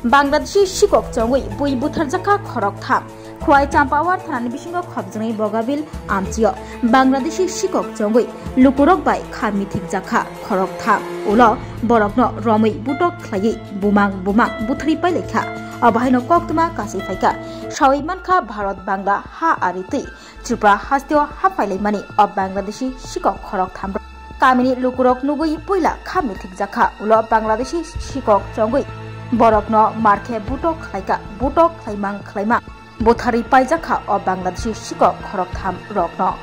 Bangladeshi Shikok Chongui Bui Butarjaka Khorok Tham Khwai Champawar Thanani Bisingo Khobjnai Bogabil Amchio Bangladeshi Shikok Chongui Lukurok Bai Khami Thikjaka Khorok Tham Ulo Borokno Romui Butok Khlai Bumang Buthri Pailekha Abahaino Koktuma Kasi Faika Shawimankha Bharat Bangla Ha Ariti Tripura Hastio Ha Pailemani of Bangladeshi Shikok Khorok Tham Kamini Lukurok Nugui Puila Khami Thikjaka Ulo Bangladeshi Shikok Chongui Borokno Marke Butok Khlaimang Buthari Paijaka of Bangladeshi Shikok Khorok Tham Rokno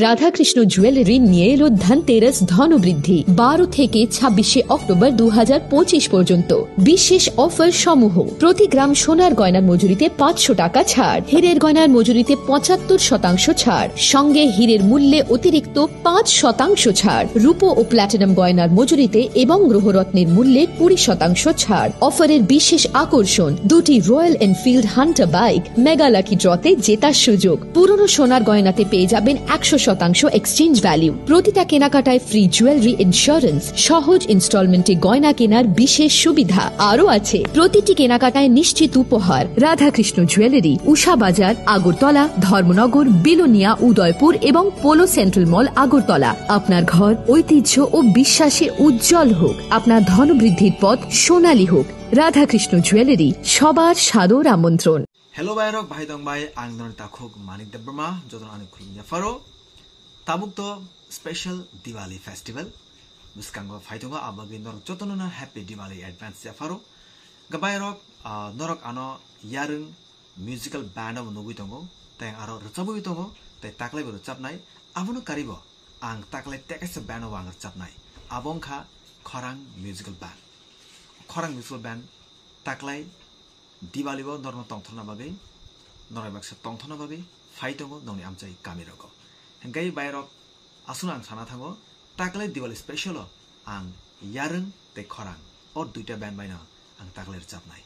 Radhakrishna jewellery নিয়ে এলো ধনতেরাস ধনবৃদ্ধি 12 থেকে 26 October 2025 পর্যন্ত বিশেষ offer সমূহ প্রতি গ্রাম সোনার গয়নার মজুরিতে 500 টাকা ছাড় হীরের গয়নার মজুরিতে 75% ছাড় সঙ্গে হীরের মূল্যে অতিরিক্ত 5% ছাড় রূপো ও প্ল্যাটিনাম গয়নার মজুরিতে এবং গ্রহরত্নের মূল্যে 20% ছাড় অফারের বিশেষ আকর্ষণ দুটি Royal Enfield Hunter bike mega lucky ড্রতে জেতার সুযোগ পুরনো সোনার গয়নাতে পেয়ে যাবেন 100% এক্সচেঞ্জ ভ্যালু প্রতিটা কেনাকাটায় ফ্রি জুয়েলারি ইন্স্যুরেন্স সহজ ইনস্টলমেন্টে গয়না কেনার বিশেষ সুবিধা আরও আছে প্রতিটি কেনাকাটায় নিশ্চিত উপহার রাধাকৃষ্ণ জুয়েলারি উষা বাজার আগরতলা ধর্মনগর বিলোনিয়া উদয়পুর এবং পোলো সেন্ট্রাল মল আগরতলা আপনার ঘর ঐতিহ্য ও বিশ্বাসে উজ্জ্বল হোক আপনার ধনবৃদ্ধির পথ সোনালী হোক রাধাকৃষ্ণ জুয়েলারি সবার সাদর আমন্ত্রণ Hello Bayrok Bhai Dong Bhai Angdon Takhok Manik Debrma Jodon Anik Khulnya Faro Tabukto Special Diwali Festival Buskango Faitonga Abagin Norok Jotonona Happy Diwali Advance Jafaro Gabayrok Norok Ano Yarung Musical Band of Nubitongo Tang Aro Ruchabuitongo Tay Taklay Ruchapnai Avuno Karibo Ang Taklay Tekas Band of Anger Chapnai Abongka Khorang Musical Band Khorang Musical Band Taklay Diwali bo norma tongthona babe norai baksa tongthona babe faitongo noni amchai kamiroko hengai bayrok asuna ang sana thango taklai Diwali special ang yarung te khorang or duita band baina ang takler chapnai